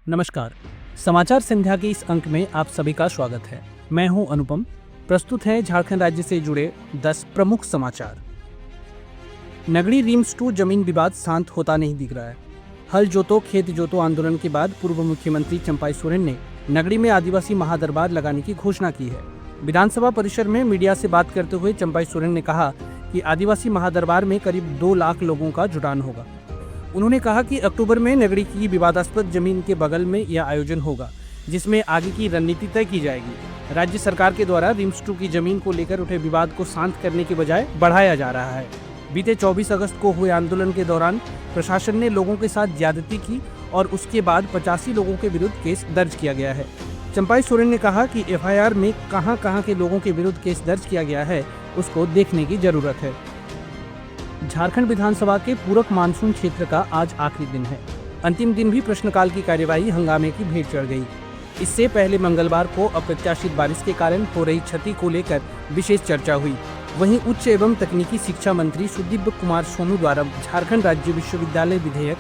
नमस्कार। समाचार संध्या के इस अंक में आप सभी का स्वागत है। मैं हूं अनुपम। प्रस्तुत है झारखंड राज्य से जुड़े 10 प्रमुख समाचार। नगड़ी रिम्स 2 जमीन विवाद शांत होता नहीं दिख रहा है। हल जोतो खेत जोतो आंदोलन के बाद पूर्व मुख्यमंत्री चंपाई सोरेन ने नगड़ी में आदिवासी महादरबार लगाने की घोषणा की है। विधानसभा परिसर में मीडिया से बात करते हुए चंपाई सोरेन ने कहा कि आदिवासी महादरबार में करीब 2 लाख लोगों का जुटान होगा। उन्होंने कहा कि अक्टूबर में नगरी की विवादास्पद जमीन के बगल में यह आयोजन होगा, जिसमें आगे की रणनीति तय की जाएगी। राज्य सरकार के द्वारा रिम्स 2 की जमीन को लेकर उठे विवाद को शांत करने के बजाय बढ़ाया जा रहा है। बीते 24 अगस्त को हुए आंदोलन के दौरान प्रशासन ने लोगों के साथ ज्यादती की और उसके बाद 85 लोगों के विरुद्ध केस दर्ज किया गया है। चंपाई सोरेन ने कहा कि एफआईआर में कहां के लोगों के विरुद्ध केस दर्ज किया गया है, उसको देखने की जरूरत है। झारखंड विधानसभा के पूरक मानसून क्षेत्र का आज आखिरी दिन है। अंतिम दिन भी प्रश्नकाल की कार्यवाही हंगामे की भेंट चढ़ गई। इससे पहले मंगलवार को अप्रत्याशित बारिश के कारण हो रही क्षति को लेकर विशेष चर्चा हुई। वहीं उच्च एवं तकनीकी शिक्षा मंत्री सुदीव्य कुमार सोनू द्वारा झारखंड राज्य विश्वविद्यालय विधेयक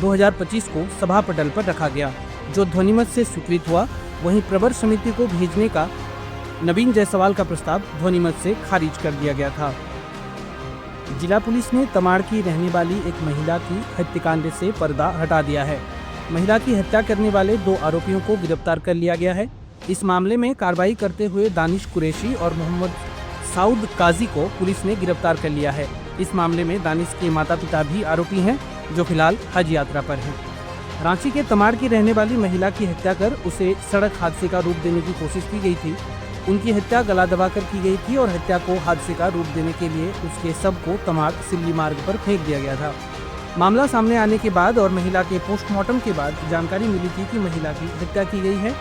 2025 को सभा पटल पर रखा गया, जो ध्वनिमत से स्वीकृत हुआ। वहीं प्रवर समिति को भेजने का नवीन जायसवाल का प्रस्ताव ध्वनिमत से खारिज कर दिया गया था। जिला पुलिस ने तमाड़ की रहने वाली एक महिला की हत्याकांड से पर्दा हटा दिया है। महिला की हत्या करने वाले 2 आरोपियों को गिरफ्तार कर लिया गया है। इस मामले में कार्रवाई करते हुए दानिश कुरैशी और मोहम्मद साउद काजी को पुलिस ने गिरफ्तार कर लिया है। इस मामले में दानिश के माता पिता भी आरोपी हैं, जो फिलहाल हज यात्रा पर हैं। रांची के तमाड़ की रहने वाली महिला की हत्या कर उसे सड़क हादसे का रूप देने की कोशिश की गई थी। उनकी हत्या गला दबाकर की गई थी और हत्या को हादसे का रूप देने के लिए उसके शव को तमाड़ सिल्ली मार्ग पर फेंक दिया गया था। मामला सामने आने के बाद और महिला के पोस्टमार्टम के बाद जानकारी मिली थी कि महिला की हत्या की गई है।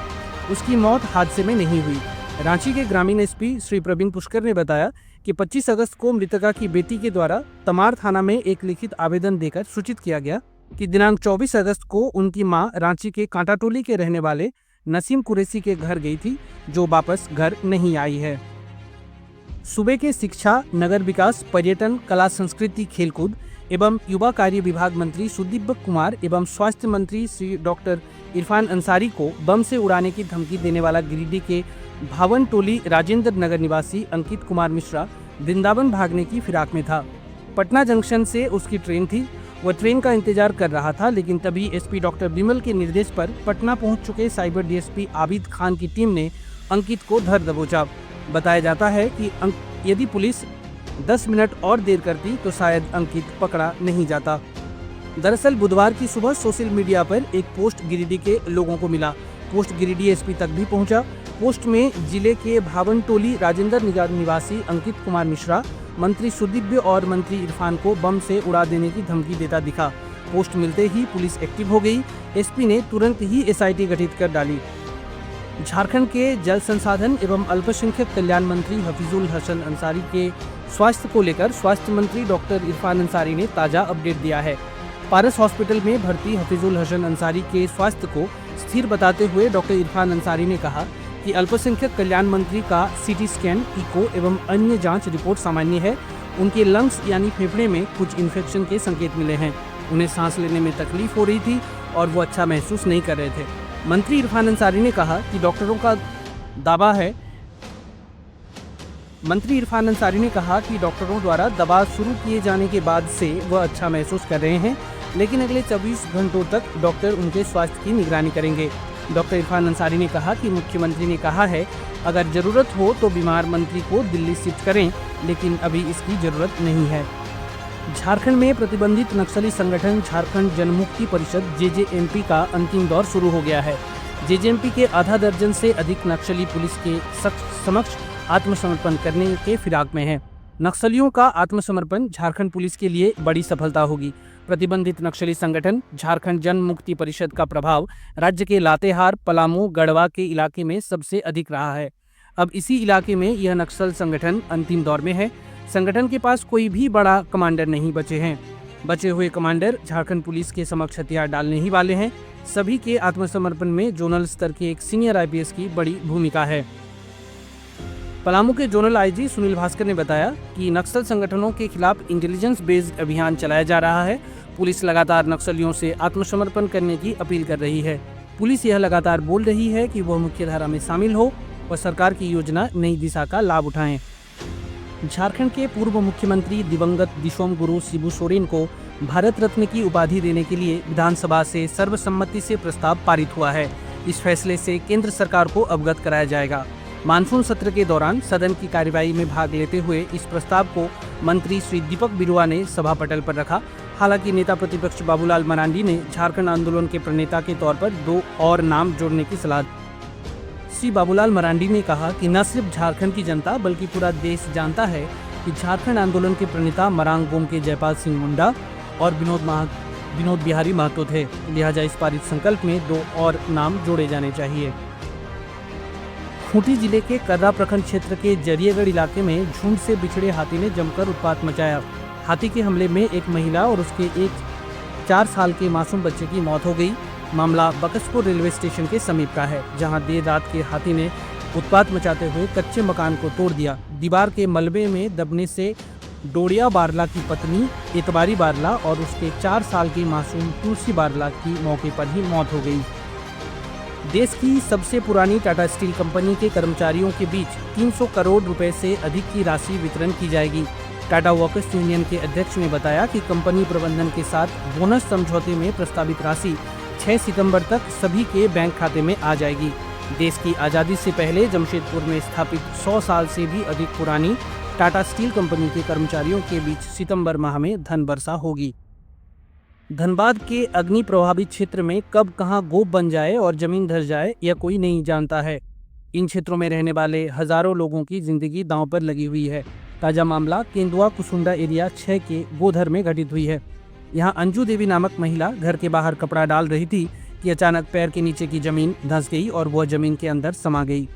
उसकी मौत हादसे में नहीं हुई। रांची के ग्रामीण एसपी श्री प्रवीण पुष्कर ने बताया कि 25 अगस्त को मृतका की बेटी के द्वारा तमाड़ थाना में एक लिखित आवेदन देकर सूचित किया गया कि दिनांक 24 अगस्त को उनकी मां रांची के कांटाटोली के रहने वाले नसीम कुरैशी के घर गई थी, जो वापस घर नहीं आई है। सूबे के शिक्षा, नगर विकास, पर्यटन, कला संस्कृति, खेलकूद एवं युवा कार्य विभाग मंत्री सुदीव्य कुमार एवं स्वास्थ्य मंत्री श्री डॉक्टर इरफान अंसारी को बम से उड़ाने की धमकी देने वाला गिरिडीह के भावन टोली राजेंद्र नगर निवासी अंकित कुमार मिश्रा वृंदावन भागने की फिराक में था। पटना जंक्शन से उसकी ट्रेन थी। वह ट्रेन का इंतजार कर रहा था, लेकिन तभी एसपी डॉक्टर बिमल के निर्देश पर पटना पहुंच चुके साइबर डीएसपी आबिद खान की टीम ने अंकित को धर दबोचा। बताया जाता है कि यदि पुलिस 10 मिनट और देर करती तो शायद अंकित पकड़ा नहीं जाता। दरअसल बुधवार की सुबह सोशल मीडिया पर एक पोस्ट गिरिडीह के लोगों को मिला। पोस्ट गिरिडीह एसपी तक भी पहुंचा। पोस्ट में जिले के भावन टोली राजेंद्र नगर निवासी अंकित कुमार मिश्रा मंत्री सुदीव्य और मंत्री इरफान को बम से उड़ा देने की धमकी देता दिखा। पोस्ट मिलते ही पुलिस एक्टिव हो गई। एसपी ने तुरंत ही एसआईटी गठित कर डाली। झारखंड के जल संसाधन एवं अल्पसंख्यक कल्याण मंत्री हफीजुल हसन अंसारी के स्वास्थ्य को लेकर स्वास्थ्य मंत्री डॉक्टर इरफान अंसारी ने ताजा अपडेट दिया है। पारस हॉस्पिटल में भर्ती हफीजुल हसन अंसारी के स्वास्थ्य को स्थिर बताते हुए डॉक्टर इरफान अंसारी ने कहा कि अल्पसंख्यक कल्याण मंत्री का सीटी स्कैन, इको एवं अन्य जांच रिपोर्ट सामान्य है। उनके लंग्स यानी फेफड़े में कुछ इन्फेक्शन के संकेत मिले हैं। उन्हें सांस लेने में तकलीफ हो रही थी और वो अच्छा महसूस नहीं कर रहे थे। मंत्री इरफान अंसारी ने कहा कि डॉक्टरों द्वारा दवा शुरू किए जाने के बाद से वह अच्छा महसूस कर रहे हैं, लेकिन अगले 24 घंटों तक डॉक्टर उनके स्वास्थ्य की निगरानी करेंगे। डॉक्टर इरफान अंसारी ने कहा कि मुख्यमंत्री ने कहा है अगर जरूरत हो तो बीमार मंत्री को दिल्ली शिफ्ट करें, लेकिन अभी इसकी जरूरत नहीं है। झारखंड में प्रतिबंधित नक्सली संगठन झारखंड जनमुक्ति परिषद जेजेएमपी का अंतिम दौर शुरू हो गया है। जेजेएमपी के आधा दर्जन से अधिक नक्सली पुलिस के समक्ष आत्मसमर्पण करने के फिराक में है। नक्सलियों का आत्मसमर्पण झारखंड पुलिस के लिए बड़ी सफलता होगी। प्रतिबंधित नक्सली संगठन झारखंड जन मुक्ति परिषद का प्रभाव राज्य के लातेहार, पलामू, गढ़वा के इलाके में सबसे अधिक रहा है। अब इसी इलाके में यह नक्सल संगठन अंतिम दौर में है। संगठन के पास कोई भी बड़ा कमांडर नहीं बचे हैं। बचे हुए कमांडर झारखंड पुलिस के समक्ष हथियार डालने ही वाले हैं। सभी के आत्मसमर्पण में जोनल स्तर के एक सीनियर आईपीएस की बड़ी भूमिका है। पलामू के जोनल आईजी सुनील भास्कर ने बताया कि नक्सल संगठनों के खिलाफ इंटेलिजेंस बेस्ड अभियान चलाया जा रहा है। पुलिस लगातार नक्सलियों से आत्मसमर्पण करने की अपील कर रही है। पुलिस यह लगातार बोल रही है कि वह मुख्यधारा में शामिल हो और सरकार की योजना नई दिशा का लाभ उठाएं। झारखंड के पूर्व मुख्यमंत्री दिवंगत दिशोम गुरु शिबू सोरेन को भारत रत्न की उपाधि देने के लिए विधानसभा से सर्वसम्मति से प्रस्ताव पारित हुआ है। इस फैसले से केंद्र सरकार को अवगत कराया जाएगा। मानसून सत्र के दौरान सदन की कार्यवाही में भाग लेते हुए इस प्रस्ताव को मंत्री श्री दीपक बिरुआ ने सभा पटल पर रखा। हालांकि नेता प्रतिपक्ष बाबूलाल मरांडी ने झारखंड आंदोलन के प्रणेता के तौर पर 2 और नाम जोड़ने की सलाह दी। श्री बाबूलाल मरांडी ने कहा कि न सिर्फ झारखंड की जनता बल्कि पूरा देश जानता है कि झारखंड आंदोलन के प्रणेता मरांग गोम के जयपाल सिंह मुंडा और विनोद बिहारी महतो थे। लिहाजा इस पारित संकल्प में 2 और नाम जोड़े जाने चाहिए। खूंटी जिले के कर्रा प्रखंड क्षेत्र के जरिएगढ़ इलाके में झुंड से बिछड़े हाथी ने जमकर उत्पात मचाया। हाथी के हमले में एक महिला और उसके एक 4 साल के मासूम बच्चे की मौत हो गई। मामला बकसपुर रेलवे स्टेशन के समीप का है, जहां देर रात के हाथी ने उत्पात मचाते हुए कच्चे मकान को तोड़ दिया। दीवार के मलबे में दबने से डोड़िया बारला की पत्नी एतबारी बारला और उसके 4 साल की मासूम तुलसी बारला की मौके पर ही मौत हो गई। देश की सबसे पुरानी टाटा स्टील कंपनी के कर्मचारियों के बीच 300 करोड़ रुपए से अधिक की राशि वितरण की जाएगी। टाटा वर्कर्स यूनियन के अध्यक्ष ने बताया कि कंपनी प्रबंधन के साथ बोनस समझौते में प्रस्तावित राशि 6 सितंबर तक सभी के बैंक खाते में आ जाएगी। देश की आज़ादी से पहले जमशेदपुर में स्थापित 100 साल से भी अधिक पुरानी टाटा स्टील कंपनी के कर्मचारियों के बीच सितंबर माह में धन वर्षा होगी। धनबाद के अग्नि प्रभावित क्षेत्र में कब कहां गोप बन जाए और जमीन धस जाए यह कोई नहीं जानता है। इन क्षेत्रों में रहने वाले हजारों लोगों की जिंदगी दांव पर लगी हुई है। ताजा मामला केंदुआ कुसुंडा एरिया 6 के गोधर में घटित हुई है। यहाँ अंजू देवी नामक महिला घर के बाहर कपड़ा डाल रही थी कि अचानक पैर के नीचे की जमीन धंस गई और वह जमीन के अंदर समा गई।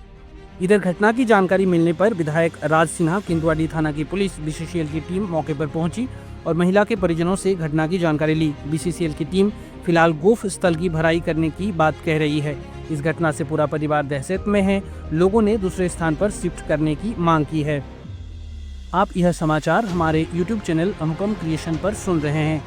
इधर घटना की जानकारी मिलने पर विधायक राज सिन्हा किंदुआडी थाना की पुलिस बीसीसीएल की टीम मौके पर पहुंची और महिला के परिजनों से घटना की जानकारी ली। बीसीसीएल की टीम फिलहाल गोफ स्थल की भराई करने की बात कह रही है। इस घटना से पूरा परिवार दहशत में है। लोगों ने दूसरे स्थान पर शिफ्ट करने की मांग की है। आप यह समाचार हमारे YouTube चैनल अनुपम क्रिएशन पर सुन रहे हैं।